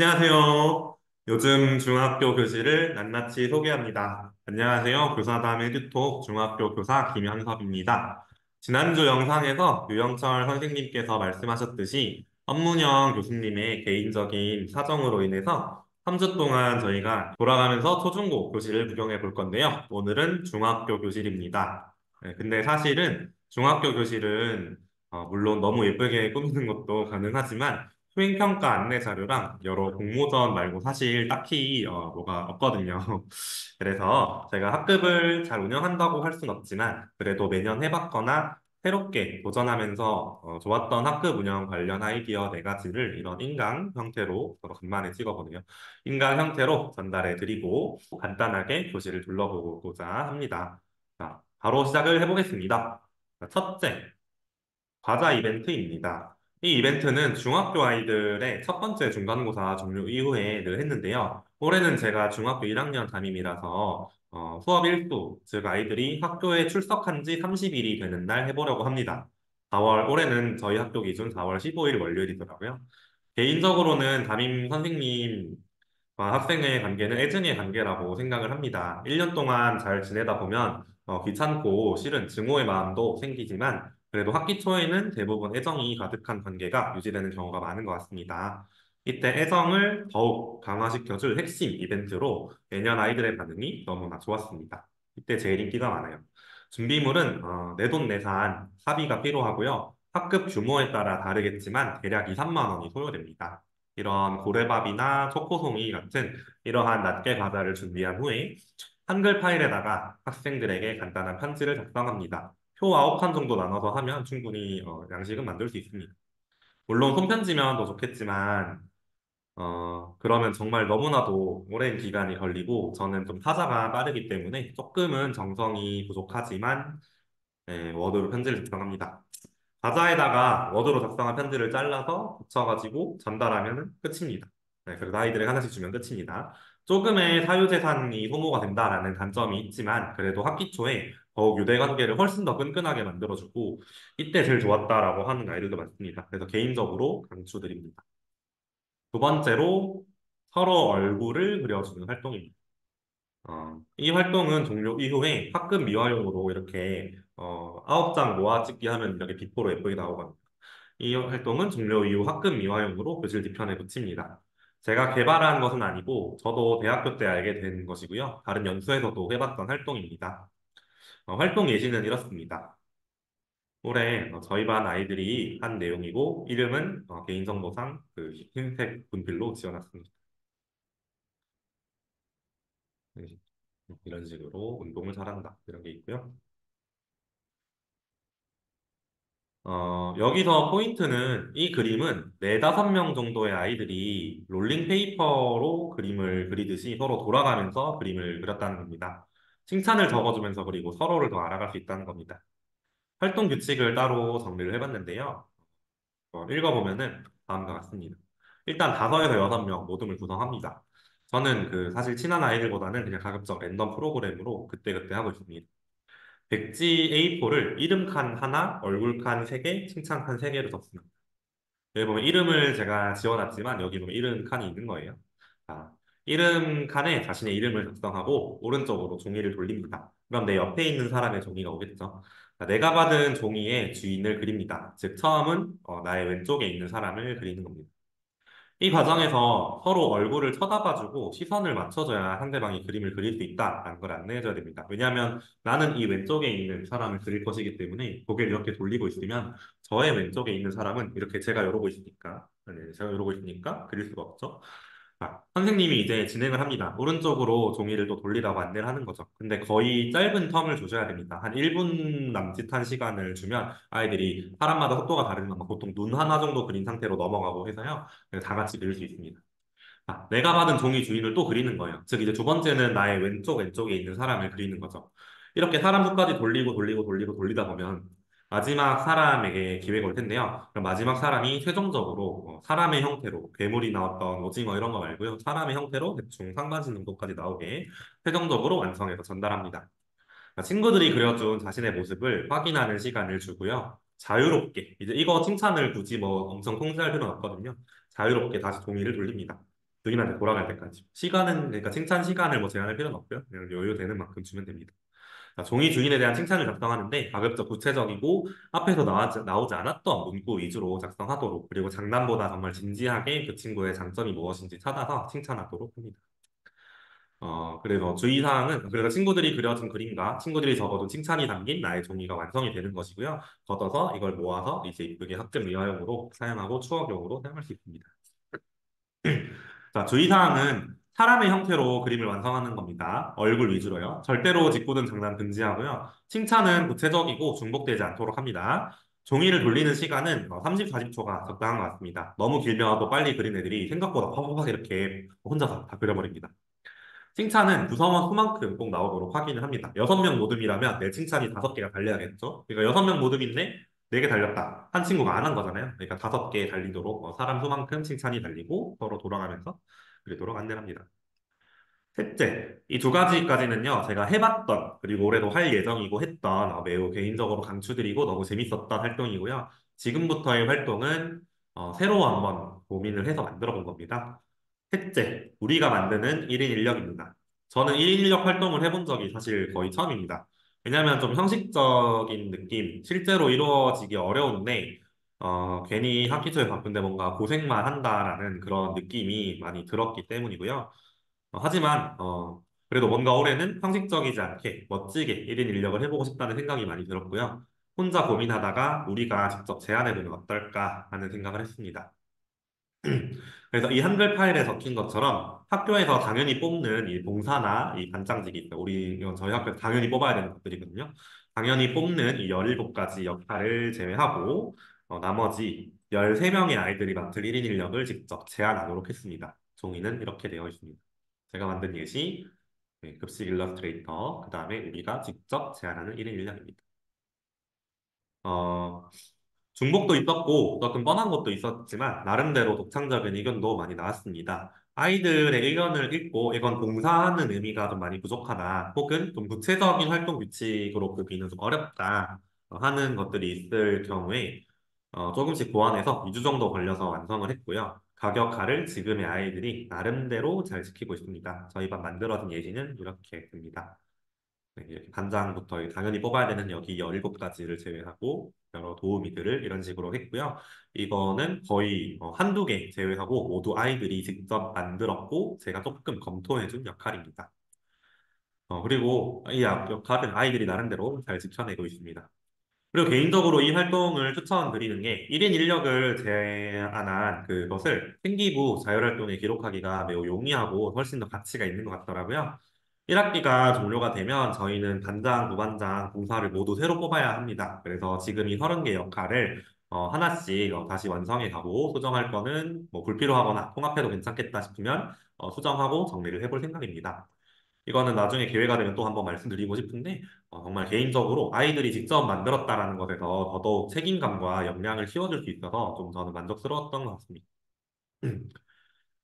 안녕하세요. 요즘 중학교 교실을 낱낱이 소개합니다. 안녕하세요. 교사담 에듀톡 중학교 교사 김현섭입니다. 지난주 영상에서 유영철 선생님께서 말씀하셨듯이 엄문영 교수님의 개인적인 사정으로 인해서 3주 동안 저희가 돌아가면서 초중고 교실을 구경해 볼 건데요. 오늘은 중학교 교실입니다. 네, 근데 사실은 중학교 교실은 물론 너무 예쁘게 꾸미는 것도 가능하지만 수행평가 안내 자료랑 여러 공모전 말고 사실 딱히 뭐가 없거든요. 그래서 제가 학급을 잘 운영한다고 할 순 없지만 그래도 매년 해봤거나 새롭게 도전하면서 좋았던 학급 운영 관련 아이디어 네 가지를 이런 인강 형태로 저도 간만에 찍어보네요. 인강 형태로 전달해 드리고 간단하게 교실을 둘러보고자 합니다. 자, 바로 시작을 해보겠습니다. 자, 첫째, 과자 이벤트입니다. 이 이벤트는 중학교 아이들의 첫 번째 중간고사 종료 이후에 늘 했는데요. 올해는 제가 중학교 1학년 담임이라서 수업 일수, 즉 아이들이 학교에 출석한 지 30일이 되는 날 해보려고 합니다. 올해는 저희 학교 기준 4월 15일 월요일이더라고요. 개인적으로는 담임 선생님과 학생의 관계는 애증의 관계라고 생각을 합니다. 1년 동안 잘 지내다 보면 귀찮고 싫은 증오의 마음도 생기지만 그래도 학기 초에는 대부분 애정이 가득한 관계가 유지되는 경우가 많은 것 같습니다. 이때 애정을 더욱 강화시켜줄 핵심 이벤트로 매년 아이들의 반응이 너무나 좋았습니다. 이때 제일 인기가 많아요. 준비물은 내돈내산 사비가 필요하고요. 학급 규모에 따라 다르겠지만 대략 2, 3만 원이 소요됩니다. 이런 고래밥이나 초코송이 같은 이러한 낱개 과자를 준비한 후에 한글 파일에다가 학생들에게 간단한 편지를 작성합니다. 표 9칸 정도 나눠서 하면 충분히 양식은 만들 수 있습니다. 물론 손편지면 더 좋겠지만 그러면 정말 너무나도 오랜 기간이 걸리고 저는 좀 타자가 빠르기 때문에 조금은 정성이 부족하지만 워드로 편지를 작성합니다. 과자에다가 워드로 작성한 편지를 잘라서 붙여가지고 전달하면 끝입니다. 네, 그래서 아이들에게 하나씩 주면 끝입니다. 조금의 사유재산이 소모가 된다라는 단점이 있지만 그래도 학기 초에 더욱 유대관계를 훨씬 더 끈끈하게 만들어주고 이때 제일 좋았다라고 하는 아이들도 많습니다. 그래서 개인적으로 강추드립니다. 두 번째로 서로 얼굴을 그려주는 활동입니다. 이 활동은 종료 이후에 학급 미화용으로 이렇게 9장 모아 찍기 하면 이렇게 비포로 예쁘게 나오거든요. 이 활동은 종료 이후 학급 미화용으로 교실 뒤편에 붙입니다. 제가 개발한 것은 아니고 저도 대학교 때 알게 된 것이고요. 다른 연수에서도 해봤던 활동입니다. 활동 예시는 이렇습니다. 올해 저희 반 아이들이 한 내용이고 이름은 개인정보상 그 흰색 분필로 지어놨습니다. 네, 이런 식으로 운동을 잘한다 이런 게 있고요. 여기서 포인트는 이 그림은 네다섯 명 정도의 아이들이 롤링페이퍼로 그림을 그리듯이 서로 돌아가면서 그림을 그렸다는 겁니다. 칭찬을 적어주면서 그리고 서로를 더 알아갈 수 있다는 겁니다. 활동 규칙을 따로 정리를 해봤는데요. 읽어보면은 다음과 같습니다. 일단 5에서 6명 모둠을 구성합니다. 저는 그 사실 친한 아이들보다는 그냥 가급적 랜덤 프로그램으로 그때그때 하고 있습니다. 백지 A4를 이름 칸 하나, 얼굴 칸 3개, 칭찬 칸 3개로 적습니다. 여기 보면 이름을 제가 지워놨지만 여기 보면 이름 칸이 있는 거예요. 자, 이름 칸에 자신의 이름을 작성하고 오른쪽으로 종이를 돌립니다. 그럼 내 옆에 있는 사람의 종이가 오겠죠. 자, 내가 받은 종이의 주인을 그립니다. 즉 처음은 나의 왼쪽에 있는 사람을 그리는 겁니다. 이 과정에서 서로 얼굴을 쳐다봐주고 시선을 맞춰줘야 상대방이 그림을 그릴 수 있다라는 걸 안내해줘야 됩니다. 왜냐하면 나는 이 왼쪽에 있는 사람을 그릴 것이기 때문에 고개를 이렇게 돌리고 있으면 저의 왼쪽에 있는 사람은 이렇게 제가 이러고 있으니까, 네, 제가 이러고 있으니까 그릴 수가 없죠. 선생님이 이제 진행을 합니다. 오른쪽으로 종이를 또 돌리라고 안내를 하는 거죠. 근데 거의 짧은 텀을 주셔야 됩니다. 한 1분 남짓한 시간을 주면 아이들이 사람마다 속도가 다르지만 보통 눈 하나 정도 그린 상태로 넘어가고 해서요. 다 같이 그릴 수 있습니다. 내가 받은 종이 주인을 또 그리는 거예요. 즉 이제 두 번째는 나의 왼쪽에 있는 사람을 그리는 거죠. 이렇게 사람 수까지 돌리고 돌리고 돌리고 돌리다 보면 마지막 사람에게 기회가 올 텐데요. 그럼 마지막 사람이 최종적으로 사람의 형태로 괴물이나 어떤 오징어 이런 거 말고요. 사람의 형태로 대충 상반신 정도까지 나오게 최종적으로 완성해서 전달합니다. 친구들이 그려준 자신의 모습을 확인하는 시간을 주고요. 자유롭게 이제 이거 칭찬을 굳이 뭐 엄청 통제할 필요는 없거든요. 자유롭게 다시 종이를 돌립니다. 주인한테 돌아갈 때까지. 시간은, 그러니까 칭찬 시간을 뭐 제한할 필요는 없고요. 그냥 여유되는 만큼 주면 됩니다. 자, 종이 주인에 대한 칭찬을 작성하는데 가급적 구체적이고 앞에서 나오지 않았던 문구 위주로 작성하도록 그리고 장난보다 정말 진지하게 그 친구의 장점이 무엇인지 찾아서 칭찬하도록 합니다. 그래서 주의사항은 그래서 친구들이 그려준 그림과 친구들이 적어둔 칭찬이 담긴 나의 종이가 완성이 되는 것이고요. 걷어서 이걸 모아서 이제 이쁘게 학점 미화용으로 사용하고 추억용으로 사용할 수 있습니다. 자, 주의사항은 사람의 형태로 그림을 완성하는 겁니다. 얼굴 위주로요. 절대로 짓궂은 장난 금지하고요. 칭찬은 구체적이고 중복되지 않도록 합니다. 종이를 돌리는 시간은 30, 40초가 적당한 것 같습니다. 너무 길면 또 빨리 그린 애들이 생각보다 팍팍 이렇게 혼자서 다 그려버립니다. 칭찬은 구성원 수만큼 꼭 나오도록 확인을 합니다. 6명 모듬이라면 내 칭찬이 5개가 달려야겠죠? 그러니까 6명 모듬인데 4개 달렸다. 한 친구가 안 한 거잖아요. 그러니까 5개 달리도록 사람 수만큼 칭찬이 달리고 서로 돌아가면서 그리도록 안내를 합니다. 셋째, 이 두 가지까지는요, 제가 해봤던, 그리고 올해도 할 예정이고 했던 매우 개인적으로 강추드리고 너무 재밌었던 활동이고요. 지금부터의 활동은 새로 한번 고민을 해서 만들어 본 겁니다. 셋째, 우리가 만드는 1인 인력입니다. 저는 1인 인력 활동을 해본 적이 사실 거의 처음입니다. 왜냐하면 좀 형식적인 느낌, 실제로 이루어지기 어려운데, 괜히 학기 초에 바쁜데 뭔가 고생만 한다라는 그런 느낌이 많이 들었기 때문이고요. 하지만 그래도 뭔가 올해는 상식적이지 않게 멋지게 1인 인력을 해보고 싶다는 생각이 많이 들었고요. 혼자 고민하다가 우리가 직접 제안해보면 어떨까 하는 생각을 했습니다. 그래서 이 한글 파일에 적힌 것처럼 학교에서 당연히 뽑는 이 봉사나 이 반장직이 있어요. 이건 저희 학교에서 당연히 뽑아야 되는 것들이거든요. 당연히 뽑는 이 17가지 역할을 제외하고 나머지 13명의 아이들이 맡을 1인 인력을 직접 제안하도록 했습니다. 종이는 이렇게 되어 있습니다. 제가 만든 예시, 네, 급식 일러스트레이터, 그 다음에 우리가 직접 제안하는 1인 인력입니다. 어, 중복도 있었고 조금 뻔한 것도 있었지만 나름대로 독창적인 의견도 많이 나왔습니다. 아이들의 의견을 읽고 이건 봉사하는 의미가 좀 많이 부족하다 혹은 좀 구체적인 활동 규칙으로 보기는 좀 어렵다 하는 것들이 있을 경우에 조금씩 보완해서 2주 정도 걸려서 완성을 했고요. 가격화를 지금의 아이들이 나름대로 잘 지키고 있습니다. 저희 반 만들어진 예시는 이렇게 됩니다. 네, 이렇게 반장부터 당연히 뽑아야 되는 여기 17가지를 제외하고 여러 도우미들을 이런 식으로 했고요. 이거는 거의 한두 개 제외하고 모두 아이들이 직접 만들었고 제가 조금 검토해준 역할입니다. 그리고 이 역할은 아이들이 나름대로 잘 지켜내고 있습니다. 그리고 개인적으로 이 활동을 추천드리는 게 1인 인력을 제한한 그것을 생기부 자율활동에 기록하기가 매우 용이하고 훨씬 더 가치가 있는 것 같더라고요. 1학기가 종료가 되면 저희는 반장, 부반장, 봉사를 모두 새로 뽑아야 합니다. 그래서 지금 이 30개 역할을 하나씩 다시 완성해 가고 수정할 거는 뭐 불필요하거나 통합해도 괜찮겠다 싶으면 수정하고 정리를 해볼 생각입니다. 이거는 나중에 기회가 되면 또 한번 말씀드리고 싶은데 정말 개인적으로 아이들이 직접 만들었다라는 것에서 더더욱 책임감과 역량을 키워줄 수 있어서 좀 저는 만족스러웠던 것 같습니다.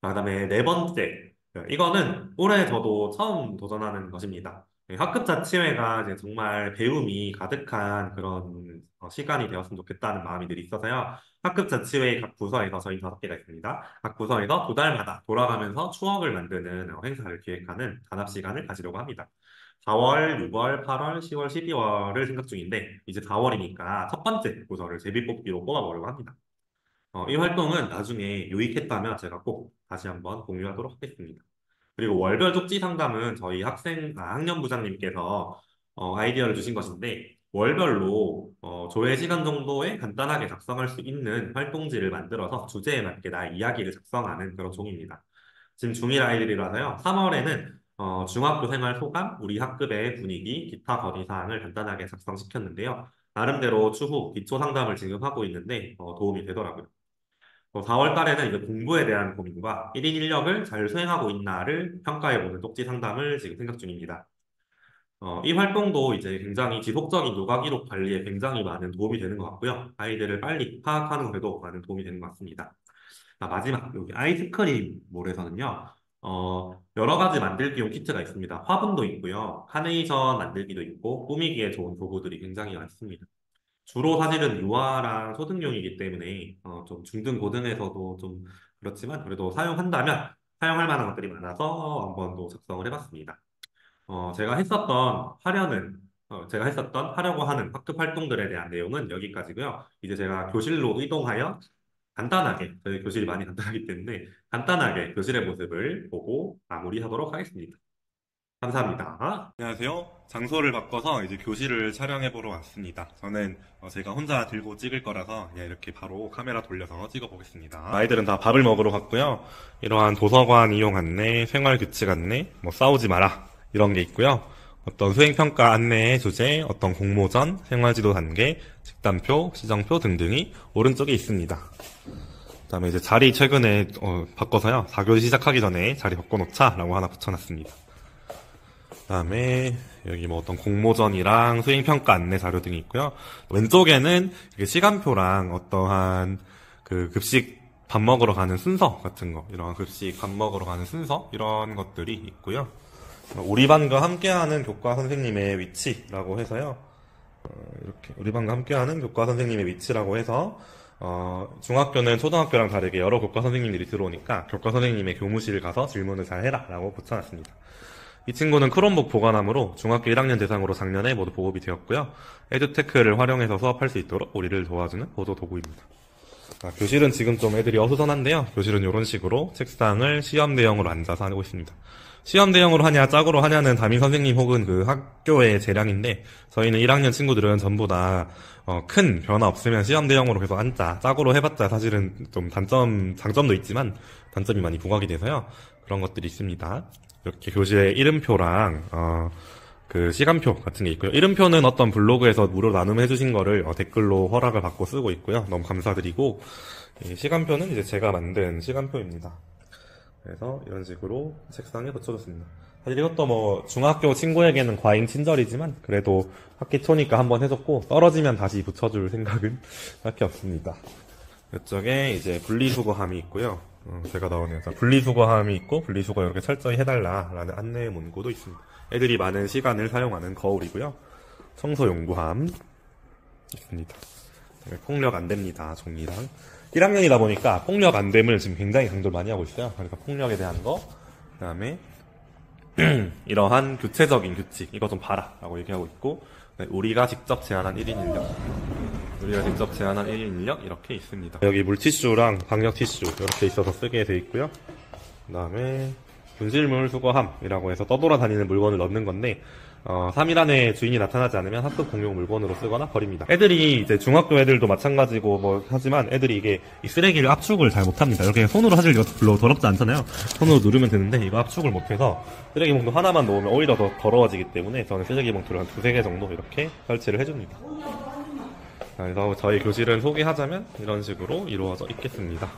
그다음에 네 번째, 이거는 올해 저도 처음 도전하는 것입니다. 학급 자치회가 이제 정말 배움이 가득한 그런 시간이 되었으면 좋겠다는 마음이 늘 있어서요. 학급 자치회 각 부서에서 저희 5개가 있습니다. 각 부서에서 2달마다 돌아가면서 추억을 만드는 행사를 기획하는 단합 시간을 가지려고 합니다. 4월, 6월, 8월, 10월, 12월을 생각 중인데 이제 4월이니까 첫 번째 부서를 제비뽑기로 뽑아보려고 합니다. 이 활동은 나중에 유익했다면 제가 꼭 다시 한번 공유하도록 하겠습니다. 그리고 월별 쪽지 상담은 저희 학년부장님께서 아이디어를 주신 것인데 월별로 조회 시간 정도에 간단하게 작성할 수 있는 활동지를 만들어서 주제에 맞게 나의 이야기를 작성하는 그런 종입니다. 지금 중1 아이들이라서요. 3월에는 중학교 생활 소감, 우리 학급의 분위기, 기타 건의 사항을 간단하게 작성시켰는데요. 나름대로 추후 기초 상담을 지금 하고 있는데 도움이 되더라고요. 4월 달에는 이제 공부에 대한 고민과 1인 인력을 잘 수행하고 있나를 평가해보는 쪽지 상담을 지금 생각 중입니다. 이 활동도 이제 굉장히 지속적인 요가 기록 관리에 굉장히 많은 도움이 되는 것 같고요. 아이들을 빨리 파악하는 데도 많은 도움이 되는 것 같습니다. 마지막, 여기 아이스크림몰에서는요, 여러 가지 만들기용 키트가 있습니다. 화분도 있고요. 카네이션 만들기도 있고, 꾸미기에 좋은 도구들이 굉장히 많습니다. 주로 사실은 유아랑 초등용이기 때문에 좀 중등 고등에서도 좀 그렇지만 그래도 사용한다면 사용할 만한 것들이 많아서 한번 또 작성을 해봤습니다. 제가 했었던 하려고 하는 학급 활동들에 대한 내용은 여기까지고요. 이제 제가 교실로 이동하여 간단하게, 저희 교실이 많이 간단하기 때문에 간단하게 교실의 모습을 보고 마무리하도록 하겠습니다. 감사합니다. 안녕하세요. 장소를 바꿔서 이제 교실을 촬영해 보러 왔습니다. 저는 제가 혼자 들고 찍을 거라서 그냥 이렇게 바로 카메라 돌려서 찍어 보겠습니다. 아이들은 다 밥을 먹으러 갔고요. 이러한 도서관 이용 안내, 생활 규칙 안내, 뭐 싸우지 마라 이런 게 있고요. 어떤 수행평가 안내의 주제, 어떤 공모전, 생활지도 단계, 직단표, 시정표 등등이 오른쪽에 있습니다. 그다음에 이제 자리 최근에 바꿔서요. 4교시 시작하기 전에 자리 바꿔놓자라고 하나 붙여놨습니다. 그다음에 여기 뭐 어떤 공모전이랑 수행평가 안내 자료 등이 있고요. 왼쪽에는 시간표랑 어떠한 그 급식 밥 먹으러 가는 순서 같은 거, 이런 급식 밥 먹으러 가는 순서 이런 것들이 있고요. 우리 반과 함께하는 교과 선생님의 위치라고 해서요. 이렇게 우리 반과 함께하는 교과 선생님의 위치라고 해서 중학교는 초등학교랑 다르게 여러 교과 선생님들이 들어오니까 교과 선생님의 교무실 가서 질문을 잘 해라 라고 붙여놨습니다. 이 친구는 크롬북 보관함으로 중학교 1학년 대상으로 작년에 모두 보급이 되었고요. 에듀테크를 활용해서 수업할 수 있도록 우리를 도와주는 보조 도구입니다. 교실은 지금 좀 애들이 어수선한데요. 교실은 이런 식으로 책상을 시험 대형으로 앉아서 하고 있습니다. 시험 대형으로 하냐 짝으로 하냐는 담임 선생님 혹은 그 학교의 재량인데, 저희는 1학년 친구들은 전부 다 큰 변화 없으면 시험 대형으로 계속 앉자, 짝으로 해봤자 사실은 좀 장점도 있지만 단점이 많이 부각이 돼서요. 그런 것들이 있습니다. 이렇게 교실에 이름표랑 그 시간표 같은 게 있고요. 이름표는 어떤 블로그에서 무료 나눔해주신 거를 댓글로 허락을 받고 쓰고 있고요. 너무 감사드리고, 시간표는 이제 제가 만든 시간표입니다. 그래서 이런 식으로 책상에 붙여줬습니다. 사실 이것도 뭐 중학교 친구에게는 과잉 친절이지만 그래도 학기 초니까 한번 해줬고, 떨어지면 다시 붙여줄 생각은 딱히 없습니다. 이쪽에 이제 분리수거함이 있고요. 제가 나오네요. 분리수거함이 있고, 분리수거 이렇게 철저히 해달라라는 안내 문구도 있습니다. 애들이 많은 시간을 사용하는 거울이고요. 청소용구함 있습니다. 폭력 안 됩니다. 종이랑. 1학년이다 보니까 폭력 안 됨을 지금 굉장히 강조를 많이 하고 있어요. 그러니까 폭력에 대한 거, 그 다음에 이러한 구체적인 규칙, 이거 좀 봐라 라고 얘기하고 있고, 우리가 직접 제안한 1인 인력 이렇게 있습니다. 여기 물티슈랑 방역 티슈 이렇게 있어서 쓰게 돼 있고요. 그 다음에 분실물 수거함이라고 해서 떠돌아다니는 물건을 넣는 건데, 3일 안에 주인이 나타나지 않으면 학급 공용 물건으로 쓰거나 버립니다. 애들이 이제 중학교 애들도 마찬가지고 뭐 하지만 애들이 이게 이 쓰레기를 압축을 잘 못합니다. 이렇게 손으로 사실 이거 별로 더럽지 않잖아요. 손으로 누르면 되는데 이거 압축을 못해서 쓰레기 봉투 하나만 놓으면 오히려 더 더러워지기 때문에 저는 쓰레기 봉투를 한 2-3개 정도 이렇게 설치를 해줍니다. 그래서 저희 교실은 소개하자면 이런 식으로 이루어져 있겠습니다.